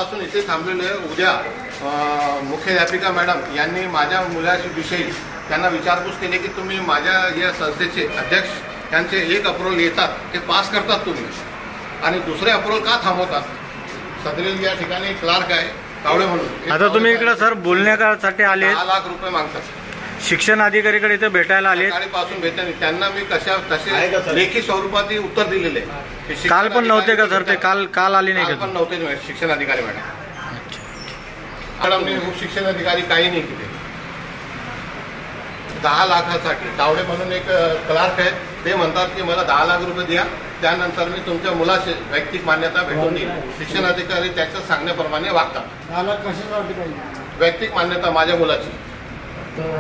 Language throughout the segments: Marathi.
सकाळपासून इथे थांबलेलो आहे। उद्या मुख्याध्यापिका मॅडम यांनी माझ्या मुलाविषयी त्यांना विचारपूस केली की तुम्ही माझ्या या संस्थेचे अध्यक्ष त्यांचे एक अप्रूव्हल येतात ते पास करतात तुम्ही आणि दुसरे अप्रूव्हल का थांबवतात। सदरील या ठिकाणी क्लार्क आहे तावडे म्हणून। आता तुम्ही इकडे सर बोलण्यासाठी आले, 10 लाख रुपये मागतात। शिक्षण अधिकारीकडे इथे भेटायला आले, सकाळपासून भेटले त्यांना मी तसे लेखी स्वरूपात उत्तर दिलेले आहे। काल पण नव्हते का सर ते? काल आले नाही का? पण नव्हते शिक्षण अधिकारी मॅडमने शिक्षण अधिकारी काही नाही केले। 10 लाखासाठी तावडे म्हणून एक क्लार्क आहे ते म्हणतात की मला 10 लाख रुपये द्या, त्यानंतर मी तुमच्या मुलाची वैयक्तिक मान्यता भेटून देईन। शिक्षण अधिकारी त्याच्या सांगण्याप्रमाणे वागतात। 10 लाख कशासाठी पाहिजे? वैयक्तिक मान्यता माझ्या मुलाची।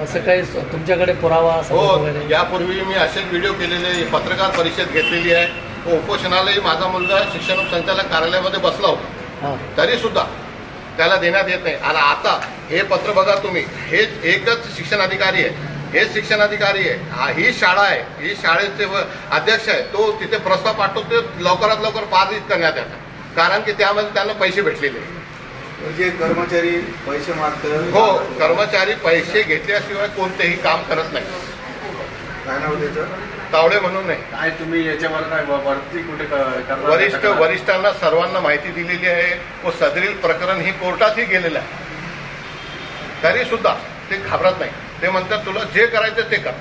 असं काही तुमच्याकडे पुरावा? हो, यापूर्वी मी असेच व्हिडिओ केलेले, पत्रकार परिषद घेतलेली आहे। उपोषणालाही माझा मुलगा शिक्षण संचालक कार्यालयामध्ये बसला होता, तरी सुद्धा त्याला देण्यात येत नाही। आणि आता हे पत्र बघा तुम्ही, हे एकच शिक्षण अधिकारी आहे, हेच शिक्षण अधिकारी आहे, ही शाळा आहे, ही शाळेचे अध्यक्ष आहे, तो तिथे प्रस्ताव पाठवतो लवकरात लवकर पारित करण्यात येतात, कारण की त्यामध्ये त्यांना पैसे भेटलेले। म्हणजे कर्मचारी पैसे मागतात? हो, कर्मचारी पैसे घेतल्याशिवाय कोणतेही काम करत नाही। काय नाव त्याचं? तावडे म्हणून नाही। काय तुम्ही याच्यावर काय वरती कुठे वरिष्ठांना सर्वांना माहिती दिलेली आहे व सदरील प्रकरण ही कोर्टातही गेलेलं आहे, तरी सुद्धा ते घाबरत नाही। ते म्हणतात तुला जे करायचं ते कर,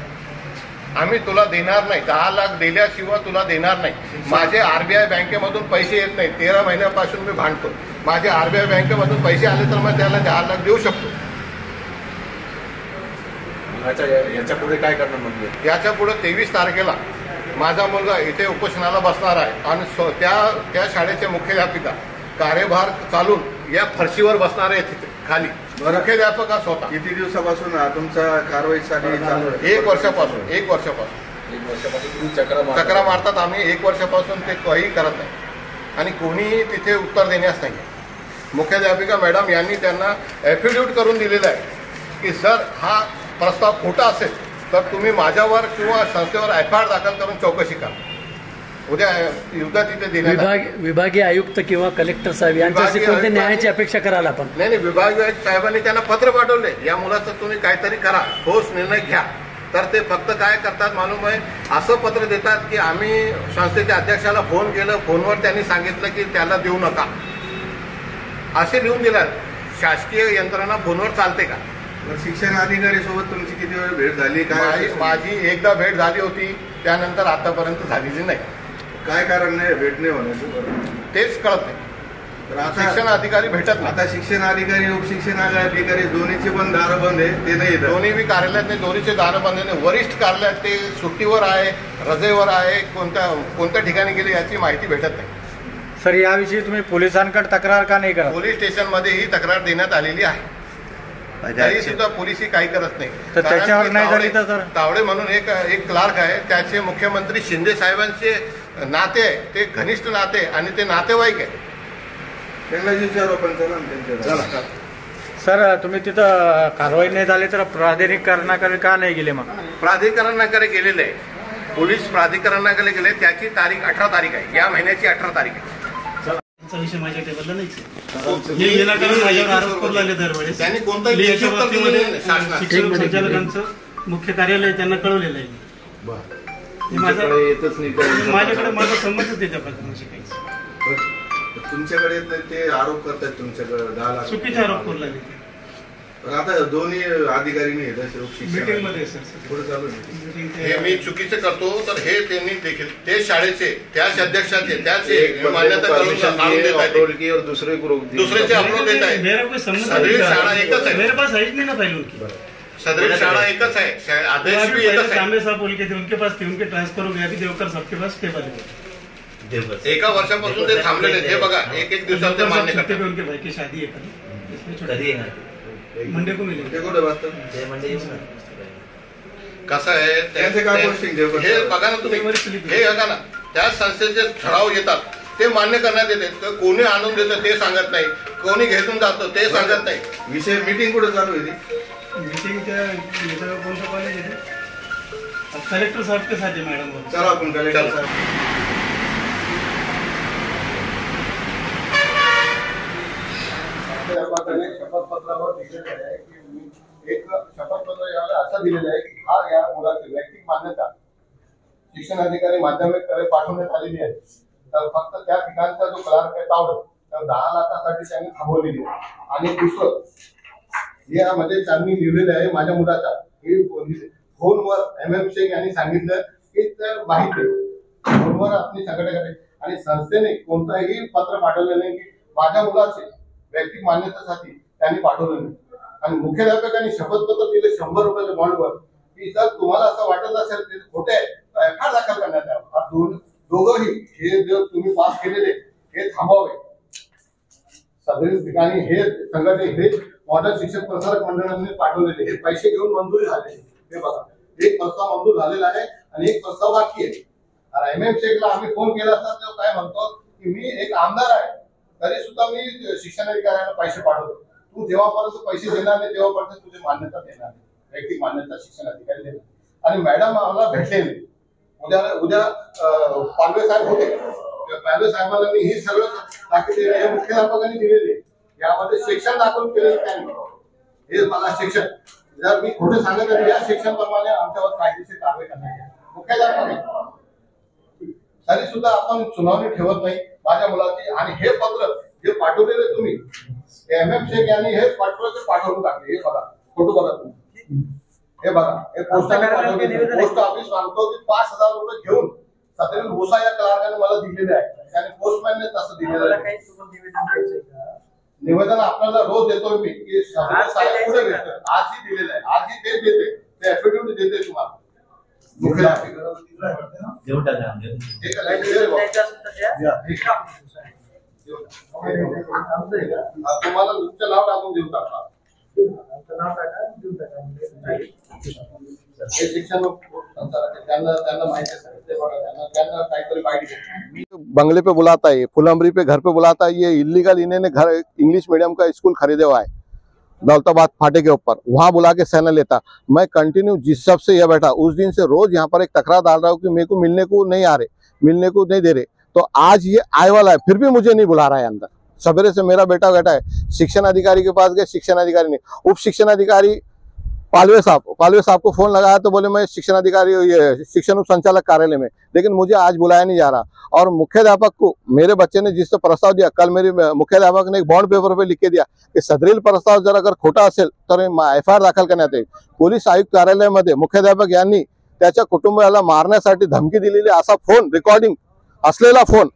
आम्ही तुला देणार नाही, 10 लाख दिल्याशिवाय तुला देणार नाही। माझे आरबीआय बँकेमधून पैसे येत नाही, 13 महिन्यापासून मी भांडतो। माझे आरबीआय बँकेमधून पैसे आले तर मग त्याला 10 लाख देऊ शकतो। याच्या पुढे काय करणार? म्हणजे याच्या पुढे 23 तारखेला माझा मुलगा इथे उपोषणाला बसणार आहे आणि त्या शाळेचे मुख्याध्यापिका कार्यभार चालून या फरशीवर बसणार आहे तिथे खाली। मुख्याध्यापक हा स्वतः। किती दिवसापासून तुमचा कारवाईसाठी चालू आहे? 1 वर्षापासून चक्रा मारतात आम्ही। 1 वर्षापासून ते काही करत नाही आणि कोणीही तिथे उत्तर देण्यास नाही। मुख्याध्यापिका मॅडम यांनी त्यांना ॲफिडेव्हिट करून दिलेलं आहे की सर हा प्रस्ताव खोटा असेल तर तुम्ही माझ्यावर किंवा संस्थेवर FIR दाखल करून चौकशी करा। उद्या तिथे देण्यात विभागीय आयुक्त किंवा कलेक्टर साहेब यांच्याशी कोणत्या न्यायाची अपेक्षा कराल आपण? नाही, विभागीय साहेबांनी त्यांना पत्र पाठवले, या मुलाचं तुम्ही काहीतरी करा, ठोस निर्णय घ्या। तर ते फक्त काय करतात मालूम आहे, असं पत्र देतात की आम्ही संस्थेच्या अध्यक्षाला फोन केलं, फोनवर त्यांनी सांगितलं की त्याला देऊ नका, असे लिहून दिलं। शासकीय यंत्रणा फोनवर चालते का? शिक्षण अधिकारी सोबत तुमची किती वेळ भेट झाली? माझी एकदा भेट झाली होती, त्यानंतर आतापर्यंत झालेली नाही। काय कारण नाही भेट नाही होण्याचं? तेच कळत नाही। तर आता शिक्षण अधिकारी भेटत नाही। आता शिक्षण अधिकारी उपशिक्षण अधिकारी दोन्हीचे पण दार बंद आहे, ते नाही येतात। दोन्ही बी कार्यालयात नाही, दोन्हीचे दार बंद आहे। वरिष्ठ कार्यालयात ते सुट्टीवर आहे, रजेवर आहे, कोणत्या ठिकाणी गेले याची माहिती भेटत नाही। सर याविषयी तुम्ही पोलिसांकडे तक्रार का नाही करत? पोलीस स्टेशनमध्ये ही तक्रार देण्यात आलेली आहे, तरी सुद्धा पोलिसही काही करत नाही। तर त्याच्यावर नाही झाली तर सर? तावडे म्हणून एक क्लार्क आहे, त्याचे मुख्यमंत्री शिंदे साहेबांचे नाते आहे, ते घनिष्ठ नाते आणि ते नातेवाईक आहे। त्यांना विचारू पण चला। सर तुम्ही तिथं कारवाई नाही झाली तर प्राधिकरणाकडे का नाही गेले? मग प्राधिकरणाकडे गेलेले आहे, पोलीस प्राधिकरणाकडे गेले। त्याची तारीख 18 तारीख आहे, या महिन्याची 18 तारीख आहे। विषय माझ्या टेबलला नाहीच हे विनाकारण माझ्यावर आरोप करू लागले दरवेळेस। त्यांनी कोणताही शिक्षण संचालकांचं मुख्य कार्यालय त्यांना कळवलेलं आहे। येतच नाही, माझ्याकडे माझा संबंधच आहे त्या प्रकरणाशी काही। तुमच्याकडे ते आरोप करतात तुमच्याकडे 10 लाख चुकीचे आरोप करू लागले ते। पण आता दोन्ही अधिकारी नाही मीटिंग मध्ये सर पुढे चालू हे मी चुकीचं करतो तर हे त्यांनी देखील ते शाळेचे त्याच अध्यक्षाचे त्याचे मान्यता करून देत आहेत, दुसऱ्याचे अपलोड देत आहेत। मेरा कोई संबंध सदरील शाळा एकच आहे, मेरे पास है नहीं ना फाइल उनकी। सदरील शाळा एकच आहे, आदेश भी एकच आहे। तांबे साहब बोल के थे, उनके पास थे, उनके ट्रांसफर हो गया, अभी देवकर साहब के पास टेबल है। 1 वर्षापासून ते थांबलेले, ते बघा एक दिवसात ते मान्य करतात। उनके भाई की शादी है कधी मंडे को मिलेंगे। कसं आहे हे बघा ना तुम्ही, हे बघा ना, त्या संस्थेचे ठराव येतात ते मान्य करण्यात येते, तर कोणी आणून देतं ते सांगत नाही, कोणी घेऊन जातो ते सांगत नाही। विषय मीटिंग कुठे चालू आहे? मीटिंग कोणतं कॉलेज आहे? कलेक्टर साहब के साथ है मैडम। चला आपण कलेक्टर साहब मुख्याध्यापकाने शपथपत्रावर दिलेलं आहे की मी एक शपथपत्र याला असं दिलेलं आहे की हा या मुलाची वैयक्तिक मान्यता शिक्षण अधिकारी माध्यमिककडे पाठवण्यात आलेली आहे. तर फक्त त्या ठिकाणचा जो क्लार्क आहे तावडे तर 10 लाखासाठी त्यांनी थांबवलेली आहे. आणि दुसरं यामध्ये त्यांनी लिहिलेलं आहे माझ्या मुलाचा हे फोनवर MM शेख यांनी सांगितलं की माहिती फोनवर आपली संघटना आणि संस्थेने कोणताही पत्र पाठवलं नाही की माझ्या मुलाचे वैयक्तिक मान्यतेसाठी त्यांनी पाठवलं नाही. आणि मुख्याध्यापकांनी शपथपत्र दिले 100 रुपयाच्या बॉन्डवर की जर तुम्हाला असं वाटत असेल की खोटे एफआयआर दाखल करण्यात यावं. दोघंही हे जे तुम्ही पास केलेले हे थांबवावे. सदरील ठिकाणी हे संघटने हे मॉडर्न शिक्षक प्रसारक मंडळाने पाठवलेले हे पैसे घेऊन मंजूर झाले. हे बघा एक प्रस्ताव मंजूर झालेला आहे आणि एक प्रस्ताव बाकी आहे. आणि MM शेखला आम्ही फोन केला असता तेव्हा काय म्हणतो की मी एक आमदार आहे तरी सुद्धा मी शिक्षण अधिकाऱ्यांना पैसे पाठवतो. तू जेव्हापर्यंत पैसे देणार नाही तेव्हापर्यंत तुझी मान्यता देणार नाही. वैयक्तिक मान्यता शिक्षण अधिकारी देणार. आणि मॅडम आम्हाला भेटले नाही. उद्या पालवे साहेब होते. पालवे साहेबांना मी हे सगळं दाखवले हे मुख्याध्यापकांनी दिलेले यामध्ये शिक्षण दाखवून केलेलं त्यांनी हे मला शिक्षण जर मी खोटे सांगत तर या शिक्षणाप्रमाणे आमच्यावर कायदेशीर कारवाई करण्यात मुख्याध्यापक तरी सुद्धा आपण सुनावणी ठेवत नाही माझ्या मुलाची. आणि हे पत्र जे पाठवलेले तुम्ही MM शेख यांनी हे पाठवून टाकले. हे बघा फोटो बघा तुम्ही हे बघा हे पोस्टाने पाठवले. पोस्ट ऑफिस सांगतो की 5000 रुपये घेऊन सदरील भोसा या क्लार्काने मला दिलेले आहे आणि पोस्टमॅनने तसं दिलेलं आहे. निवेदन आपल्याला रोज देतोय मी की साहेब पुढे भेटतोय. आजही दिलेलं आहे. आजही तेच देते ते ऍफिडेव्हिट देते तुम्हाला. तुम्हाला नुसतं नाव टाकून देऊ टाका. हे शिक्षण त्यांना माहिती है. बंगले पे बुलाता है, फुलंबरी पे घर पे बुलाता है. ये इलीगल इन्होंने घर इंग्लिश मीडियम का स्कूल खरीदे हुआ है दौलताबाद फाटे के ऊपर. वहां बुला के सहना लेता. मैं कंटिन्यू जिस सबसे यह बैठा उस दिन से रोज यहाँ पर एक तकरार डाल रहा हूँ कि मेरे को मिलने को नहीं आ रहे, मिलने को नहीं दे रहे. तो आज ये आए वाला है फिर भी मुझे नहीं बुला रहा है अंदर. सवेरे से मेरा बेटा बैठा है. शिक्षण अधिकारी के पास गए, शिक्षण अधिकारी ने उप शिक्षण अधिकारी पालवे साहब को फोन लगाया तो बोले मैं शिक्षण अधिकारी ये शिक्षण उप संचालक कार्यालय में. लेकिन मुझे आज बुलाया नहीं जा रहा. और मुख्याध्यापक को मेरे बच्चे ने जिससे प्रस्ताव दिया कल मेरे मुख्याध्यापक ने एक बॉन्ड पेपर पे लिख के दिया कि सदरील प्रस्ताव जर अगर खोटा असेल तर FIR दाखल करण्यात येईल. पोलीस आयुक्त कार्यालयामध्ये मुख्याध्यापक यांनी त्याच्या कुटुंबाला मारण्यासाठी धमकी दिलेली असा फोन रेकॉर्डिंग असलेला फोन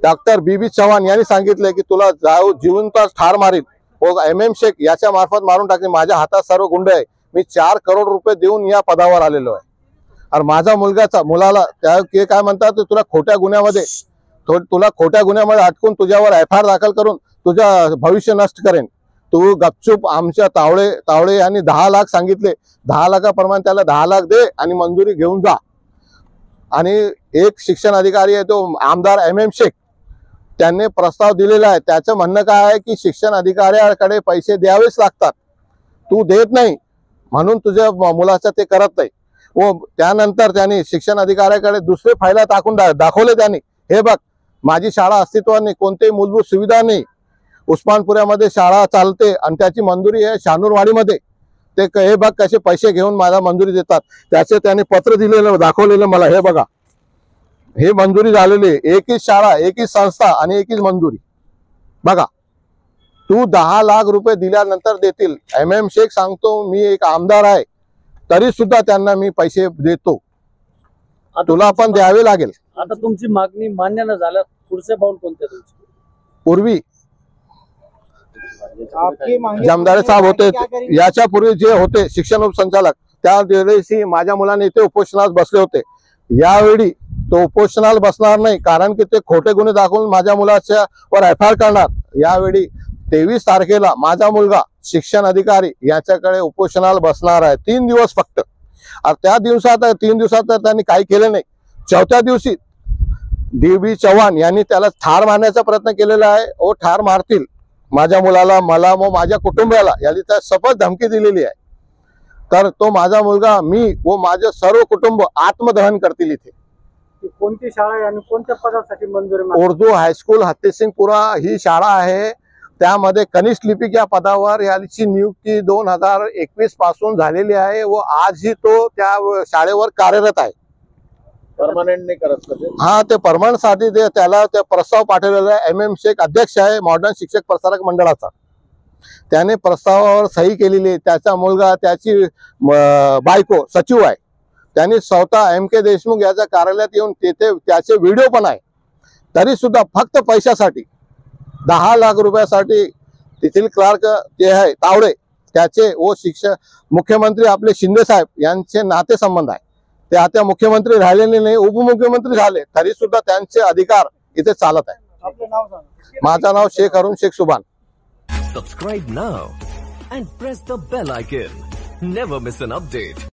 डॉक्टर BB चव्हाण यांनी सांगितले की तुला जाऊ जिवंत ठार मारील. MM शेख याच्या मार्फत मारून टाकले. माझ्या हातात सर्व गुंड आहे. मी 4 करोड रुपये देऊन या पदावर आलेलो आहे. आणि माझा मुलाला ते काय म्हणतात तुला खोट्या गुन्ह्यामध्ये अटकून तुझ्यावर FIR दाखल करून तुझं भविष्य नष्ट करेन. तू गपचूप आमच्या तावडे यांनी 10 लाख सांगितले. 10 लाखाप्रमाणे त्याला 10 लाख दे आणि मंजुरी घेऊन जा. आणि एक शिक्षण अधिकारी आहे तो आमदार MM शेख त्यांनी प्रस्ताव दिलेला आहे. त्याचं म्हणणं काय आहे की शिक्षण अधिकाऱ्याकडे पैसे द्यावेच लागतात. तू देत नाही म्हणून तुझ्या मुलाचं ते करत नाही. व त्यानंतर त्यांनी शिक्षण अधिकाऱ्याकडे दुसरे फायला टाकून दाखवले. त्यांनी हे बघ माझी शाळा अस्तित्वात नाही, कोणतेही मूलभूत सुविधा नाही. उस्मानपुऱ्यामध्ये शाळा चालते आणि त्याची मंजुरी आहे शानूरवाडीमध्ये. ते हे बघ कसे पैसे घेऊन मला मंजुरी देतात. त्याचे त्यांनी पत्र दिलेलं दाखवलेलं मला. हे बघा हे मंजुरी झालेली एकच शाळा, एकच संस्था आणि एकच मंजुरी. बघा तू 10 लाख रुपये दिल्यानंतर देतील. MM शेख सांगतो मी एक आमदार आहे तरी सुद्धा त्यांना मी पैसे देतो. तुला पण द्यावे लागेल. आता तुमची मागणी मान्य न झाल्यास पुढचे पाऊल कोणते तुमचे? पूर्वी जमदारे साहेब होते याच्यापूर्वी जे होते शिक्षण उपसंचालक त्या दिवशी माझ्या मुलाने इथे उपोषणास बसले होते. यावेळी तो उपोषणाला बसणार नाही कारण की ते खोटे गुन्हे दाखवून माझ्या मुलाच्या वर FIR करणार. यावेळी 23 तारखेला माझा मुलगा शिक्षण अधिकारी याच्याकडे उपोषणाला बसणार आहे 3 दिवस फक्त. त्या दिवसात 3 दिवसात त्यांनी काही केलं नाही. 4थ्या दिवशी DB चव्हाण यांनी त्याला ठार मारण्याचा प्रयत्न केलेला आहे. ओ ठार मारतील माझ्या मुलाला, मला व माझ्या कुटुंबाला यांनी त्या सपत धमकी दिलेली आहे. तर तो माझा मुलगा मी व माझे सर्व कुटुंब आत्मदहन करतील. इथे कोणती शाळा आहे आणि कोणत्या पदासाठी मंजुरी? उर्दू हायस्कूल हत्तीसिंगपुरा ही शाळा आहे. त्यामध्ये कनिष्ठ लिपिक या पदावर याची नियुक्ती 2021 पासून झालेली आहे व आजही तो त्या शाळेवर कार्यरत आहे. परमानंट नाही करत का? हा, ते परमनंट साठी त्याला ते प्रस्ताव पाठवलेला आहे. MM शेख अध्यक्ष आहे मॉडर्न शिक्षक प्रसारक मंडळाचा. त्याने प्रस्तावावर सही केलेली आहे. त्याचा मुलगा, त्याची बायको सचिव आहे. त्यांनी स्वतः MK देशमुख याच्या कार्यालयात येऊन तेथे त्याचे व्हिडिओ पण आहे. तरी सुद्धा फक्त पैशासाठी 10 लाख रुपयासाठी तेथील क्लार्क जे आहे तावडे त्याचे व मुख्यमंत्री आपले शिंदे साहेब यांचे नातेसंबंध आहे. ते आता मुख्यमंत्री राहिलेले नाही, उपमुख्यमंत्री झाले, तरी सुद्धा त्यांचे अधिकार इथे चालत आहे. आपलं नाव सांगा. माझं नाव शेख अरुण शेख सुभान. Subscribe now and press the bell icon. Never miss an update.